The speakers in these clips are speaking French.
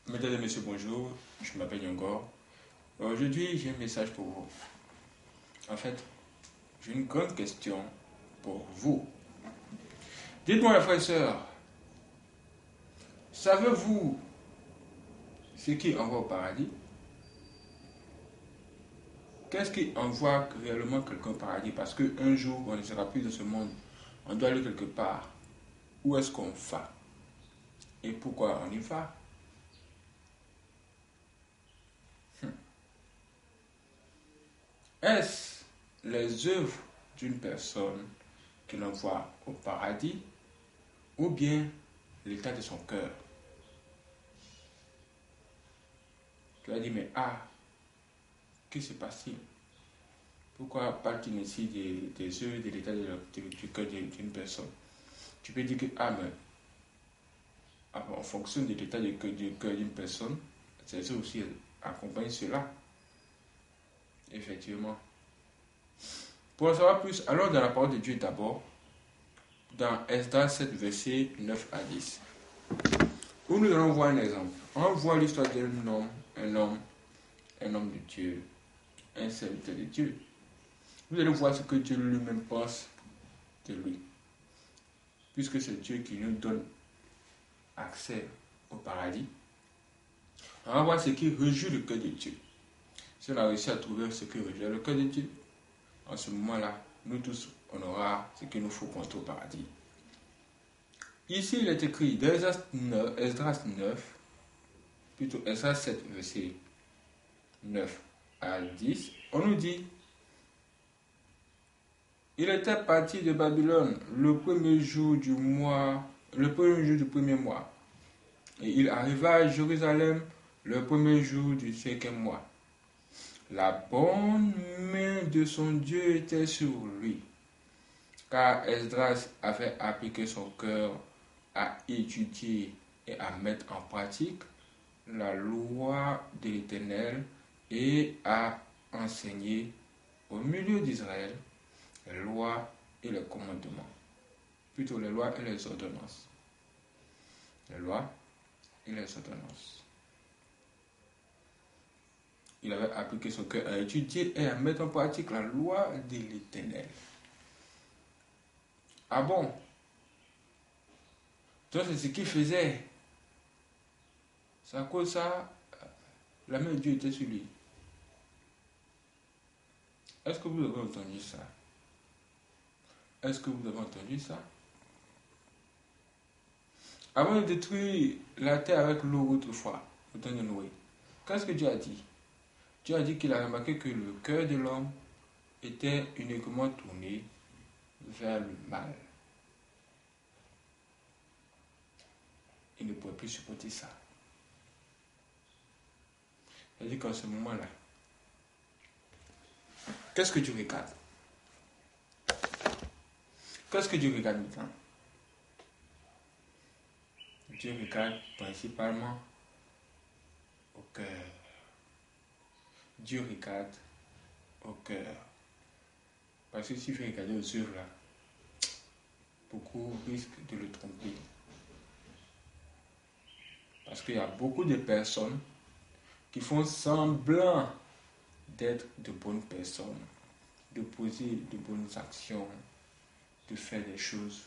Mesdames et messieurs, bonjour. Je m'appelle Yongor. Aujourd'hui, j'ai un message pour vous. En fait, j'ai une grande question pour vous. Dites-moi, les frères et sœurs, savez-vous ce qui envoie au paradis? Qu'est-ce qui envoie réellement quelqu'un au paradis? Parce qu'un jour, on ne sera plus dans ce monde. On doit aller quelque part. Où est-ce qu'on va? Et pourquoi on y va? Est-ce les œuvres d'une personne qui l'envoie au paradis ou bien l'état de son cœur? Tu as dit, mais que se passe-t-il? Pourquoi parle-t-il ici des œuvres, de l'état du cœur d'une personne? Tu peux dire que, mais en fonction de l'état du cœur d'une personne, ces œuvres aussi accompagnent cela. Effectivement. Pour en savoir plus, allons dans la parole de Dieu d'abord, dans Esdras 7, versets 9 à 10. Où nous allons voir un exemple. On voit l'histoire d'un homme, un homme de Dieu, un serviteur de Dieu. Vous allez voir ce que Dieu lui-même pense de lui. Puisque c'est Dieu qui nous donne accès au paradis. On va voir ce qui réjouit le cœur de Dieu. Si on a réussi à trouver ce qui réjouit le cœur de Dieu, en ce moment-là, nous tous, on aura ce qu'il nous faut pour entrer au paradis. Ici, il est écrit dans Esdras 9, plutôt Esdras 7, verset 9 à 10, on nous dit: il était parti de Babylone le premier jour du premier mois. Et il arriva à Jérusalem le premier jour du 5e mois. La bonne main de son Dieu était sur lui, car Esdras avait appliqué son cœur à étudier et à mettre en pratique la loi de l'Éternel et à enseigner au milieu d'Israël les lois et les commandements, plutôt les lois et les ordonnances. Les lois et les ordonnances. Il avait appliqué son cœur à étudier et à mettre en pratique la loi de l'Éternel. Ah bon? Donc c'est ce qu'il faisait. C'est à cause de ça, la main de Dieu était sur lui. Est-ce que vous avez entendu ça? Est-ce que vous avez entendu ça? Avant de détruire la terre avec l'eau autrefois, au temps de Noé, qu'est-ce que Dieu a dit? Dieu a dit qu'il a remarqué que le cœur de l'homme était uniquement tourné vers le mal. Il ne pouvait plus supporter ça. Il a dit qu'en ce moment-là, qu'est-ce que Dieu regarde? Qu'est-ce que Dieu regarde maintenant? Dieu regarde principalement au cœur. Dieu regarde au cœur. Parce que s'il fait regarder aux œuvres là, beaucoup risquent de le tromper. Parce qu'il y a beaucoup de personnes qui font semblant d'être de bonnes personnes, de poser de bonnes actions, de faire des choses.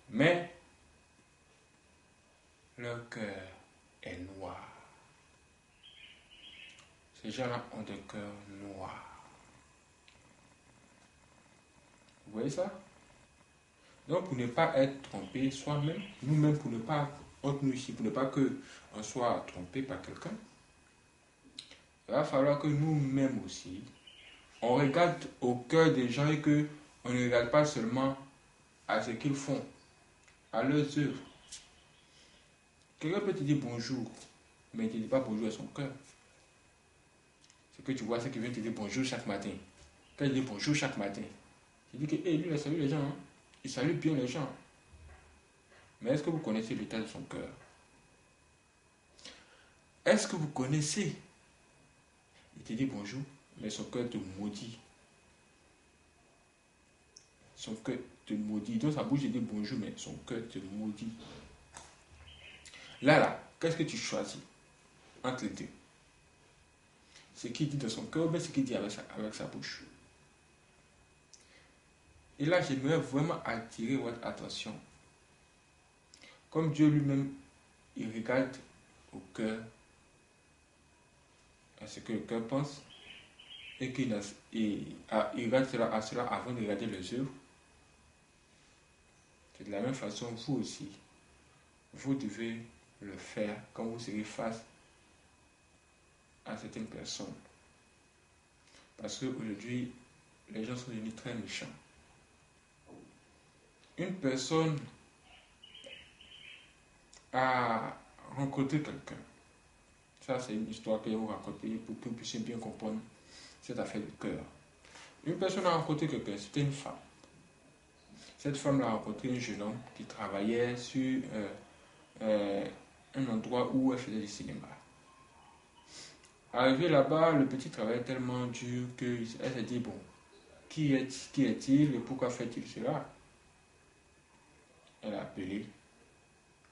Mais leur cœur est noir. Ces gens-là ont des cœurs noirs. Vous voyez ça? Donc pour ne pas être trompé soi-même, nous-mêmes pour ne pas, entre nous ici, pour ne pas qu'on soit trompé par quelqu'un, il va falloir que nous-mêmes aussi, on regarde au cœur des gens et qu'on ne regarde pas seulement à ce qu'ils font, à leurs œuvres. Quelqu'un peut te dire bonjour, mais il ne te dit pas bonjour à son cœur. Ce que tu vois, c'est qu'il vient te dire bonjour chaque matin. Quand il dit bonjour chaque matin, il dit que lui, il salue les gens. Hein. Il salue bien les gens. Mais est-ce que vous connaissez l'état de son cœur? Est-ce que vous connaissez? Il te dit bonjour, mais son cœur te maudit. Son cœur te maudit. Donc sa bouche te dit bonjour, mais son cœur te maudit. Là, qu'est-ce que tu choisis? entre les deux. Ce qu'il dit dans son cœur, mais ce qu'il dit avec sa bouche. Et là, j'aimerais vraiment attirer votre attention. Comme Dieu lui-même, il regarde au cœur, à ce que le cœur pense, et qu'il regarde à cela avant de regarder les œuvres. C'est de la même façon, vous aussi, vous devez le faire quand vous serez face à certaines personnes. Parce qu'aujourd'hui, les gens sont devenus très méchants. Une personne a rencontré quelqu'un. Ça, c'est une histoire que je vais vous raconter pour que vous puissiez bien comprendre cette affaire du cœur. Une personne a rencontré quelqu'un, c'était une femme. Cette femme a rencontré un jeune homme qui travaillait sur un endroit où elle faisait du cinéma. Arrivé là-bas, le petit travaillait tellement dur qu'elle s'est dit, bon, qui est-il et pourquoi fait-il cela? Elle a appelé.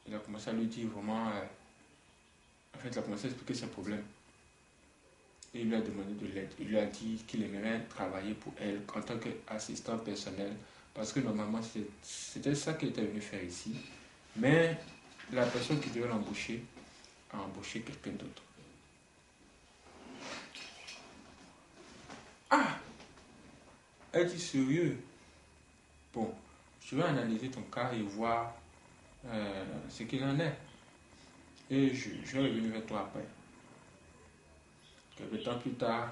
Elle a commencé à lui dire vraiment, en fait, elle a commencé à expliquer ses problèmes. Et il lui a demandé de l'aide. Il lui a dit qu'il aimerait travailler pour elle en tant qu'assistant personnel. Parce que normalement, c'était ça qu'il était venu faire ici. Mais la personne qui devait l'embaucher a embauché quelqu'un d'autre. Ah! Elle dit sérieux. Bon, je vais analyser ton cas et voir ce qu'il en est. Et je vais revenir vers toi après. Quelques temps plus tard,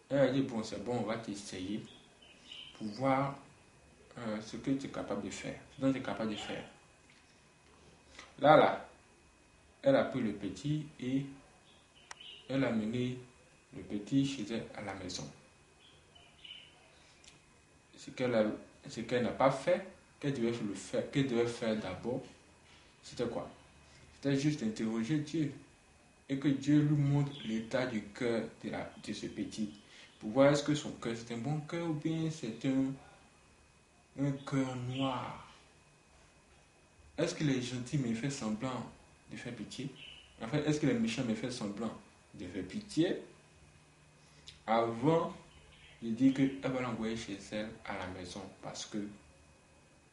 elle a dit, bon, c'est bon, on va t'essayer pour voir ce que tu es capable de faire, ce dont tu es capable de faire. Là, elle a pris le petit et elle a mené le petit chez elle à la maison. Ce qu'elle n'a pas fait, qu'elle devait faire d'abord, c'était quoi? C'était juste interroger Dieu. Et que Dieu lui montre l'état du cœur de ce petit. Pour voir est-ce que son cœur c'est un bon cœur ou bien c'est un cœur noir. Est-ce que les gentils me fait semblant de faire pitié? En fait, est-ce que les méchants me fait semblant de faire pitié? Avant, il dit qu'elle va l'envoyer chez elle à la maison. Parce que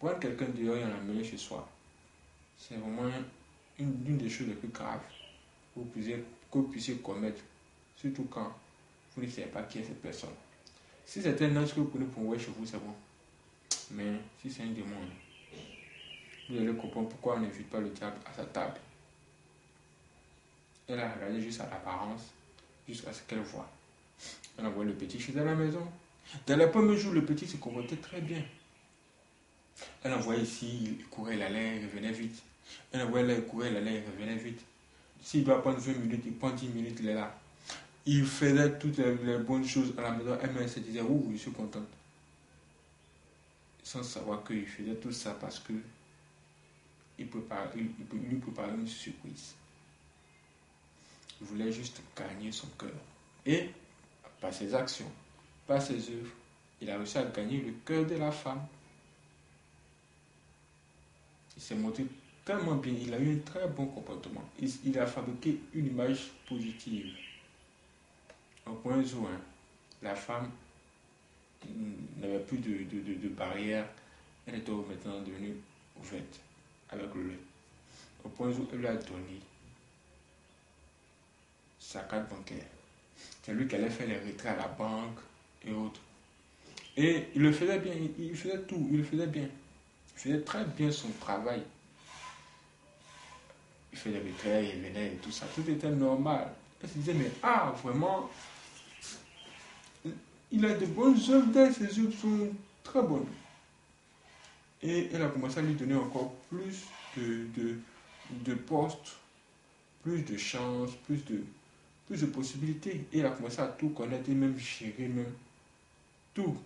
prendre quelqu'un dehors et l'emmener chez soi, c'est vraiment une des choses les plus graves que vous puissiez commettre, surtout quand vous ne savez pas qui est cette personne. Si c'est un ange que vous prenez pour envoyer chez vous, c'est bon. Mais si c'est un démon, vous allez comprendre pourquoi on n'invite pas le diable à sa table. Elle a regardé juste à l'apparence, jusqu'à ce qu'elle voit. Elle a envoyé le petit chez elle à la maison. Dans les premiers jours, le petit se comportait très bien. Elle envoyait ici, il courait, il allait, il revenait vite. Elle envoyait là, il courait, il allait, il revenait vite. S'il doit prendre 20 minutes, il prend 10 minutes, il est là. Il faisait toutes les bonnes choses à la maison. Elle se disait, ouh, je suis contente. Sans savoir qu'il faisait tout ça parce que il lui préparait une surprise. Il voulait juste gagner son cœur. Et par ses actions, par ses œuvres, il a réussi à gagner le cœur de la femme. Il s'est montré tellement bien, il a eu un très bon comportement. Il a fabriqué une image positive. Au point où la femme n'avait plus de barrière, elle était maintenant devenue ouverte avec le lait. Au point où elle lui a donné sa carte bancaire. C'est lui qui allait faire les retraits à la banque et autres. Et il le faisait bien, il faisait tout, il le faisait bien. Il faisait très bien son travail. Il faisait les retraits, il venait et tout ça. Tout était normal. Elle se disait, mais vraiment, il a de bonnes œuvres, ses œuvres sont très bonnes. Et elle a commencé à lui donner encore plus de postes, plus de chances, plus de possibilités. Et elle a commencé à tout connaître et même gérer même tout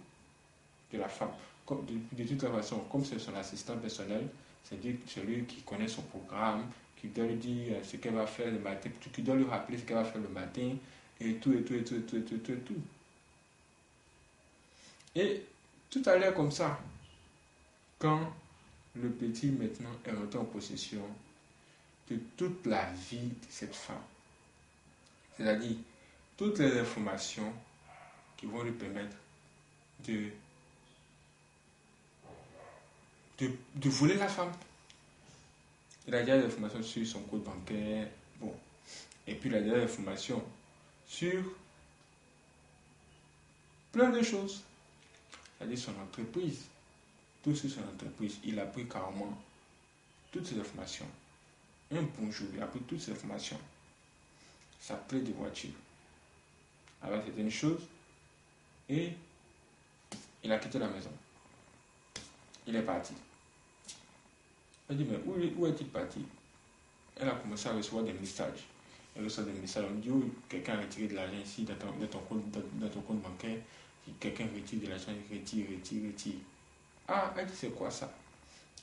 de la femme. De toute façon, comme c'est son assistant personnel, c'est lui qui connaît son programme, qui doit lui dire ce qu'elle va faire le matin, qui doit lui rappeler ce qu'elle va faire le matin, et tout. Et tout allait comme ça. Quand le petit maintenant est rentré en possession de toute la vie de cette femme. C'est-à-dire, toutes les informations qui vont lui permettre de voler la femme. Il a déjà des informations sur son compte bancaire, bon. Et puis il a déjà des informations sur plein de choses. C'est-à-dire son entreprise. Tout sur son entreprise. Il a pris carrément toutes ces informations. Un bonjour, il a pris toutes ces informations. Sa clé de voiture. Alors c'était une chose. Et il a quitté la maison. Il est parti. Elle dit, mais où est-il parti? Elle a commencé à recevoir des messages. Elle reçoit des messages. On dit, oh, quelqu'un a retiré de l'argent ici dans ton compte bancaire. Si quelqu'un retire de l'argent, retire. Ah, elle dit, c'est quoi ça?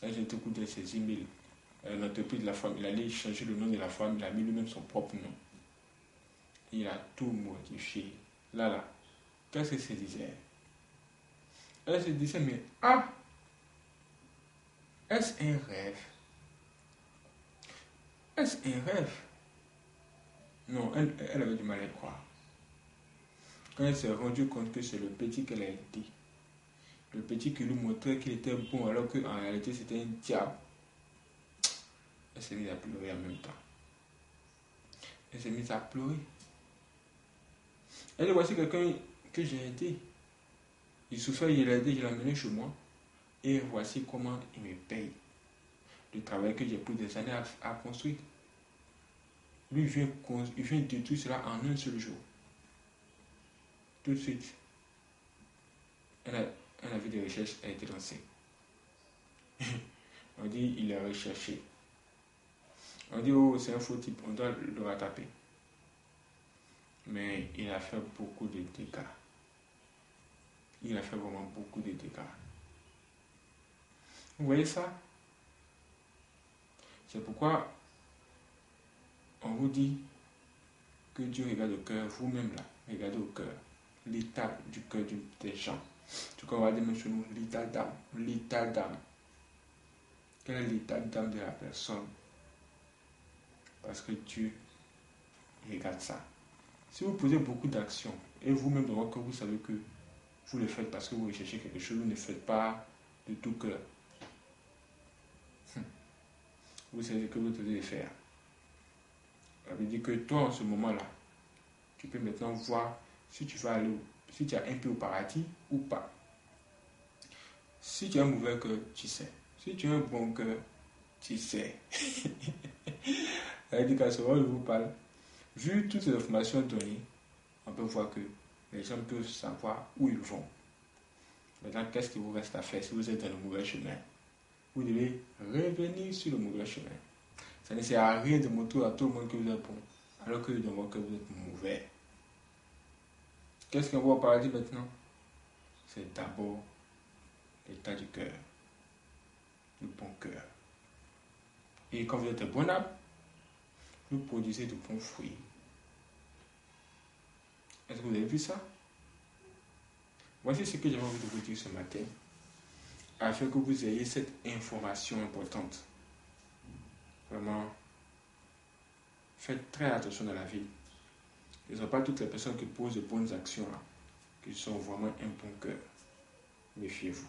Elle j'ai écouté ses emails. L'entreprise de la femme, il allait changer le nom de la femme, il a mis lui-même son propre nom. Il a tout modifié. Là, qu'est-ce que se disait? Elle se disait, mais est-ce un rêve? Est-ce un rêve? Non, elle avait du mal à y croire. Quand elle s'est rendue compte que c'est le petit qu'elle a été, le petit qui lui montrait qu'il était bon alors qu'en réalité c'était un diable, elle s'est mise à pleurer en même temps. Elle s'est mise à pleurer. Elle dit, voici quelqu'un que j'ai aidé. Il souffrait, il l'a aidé, je l'ai amené chez moi. Et voici comment il me paye. Le travail que j'ai pris des années à construire. Lui, il vient détruire cela en un seul jour. Tout de suite. Elle a vu des recherches, elle a été lancée. On dit, il a recherché. On dit, oh, c'est un faux type, on doit le rattraper. Mais il a fait beaucoup de dégâts. Il a fait vraiment beaucoup de dégâts. Vous voyez ça? C'est pourquoi on vous dit que Dieu regarde au cœur, vous-même là, regardez au cœur, l'état du cœur des gens. Tu qu'on va dire même chez nous, l'état d'âme. L'état d'âme. Quel est l'état d'âme de la personne? Parce que Dieu regarde ça. Si vous posez beaucoup d'actions et vous-même dans votre cœur, vous savez que vous le faites parce que vous recherchez quelque chose, vous ne faites pas de tout cœur. Vous savez que vous devez faire. Ça veut dire que toi, en ce moment-là, tu peux maintenant voir si tu vas aller, si tu as un peu au paradis ou pas. Si tu as un mauvais cœur, tu sais. Si tu as un bon cœur, tu sais. Ça veut dire qu'à ce moment où je vous parle, vu toutes ces informations données, on peut voir que les gens peuvent savoir où ils vont. Maintenant, qu'est-ce qu'il vous reste à faire si vous êtes dans le mauvais chemin? Vous devez revenir sur le mauvais chemin. Ça ne sert à rien de montrer à tout le monde que vous êtes bon, alors que dans votre cœur, vous êtes mauvais. Qu'est-ce qu'on voit au paradis maintenant? C'est d'abord l'état du cœur, le bon cœur. Et quand vous êtes un bon âme, vous produisez de bons fruits. Est-ce que vous avez vu ça? Voici ce que j'avais envie de vous dire ce matin, afin que vous ayez cette information importante. Vraiment, faites très attention dans la vie. Ce ne sont pas toutes les personnes qui posent de bonnes actions là, qui sont vraiment un bon cœur. Méfiez-vous.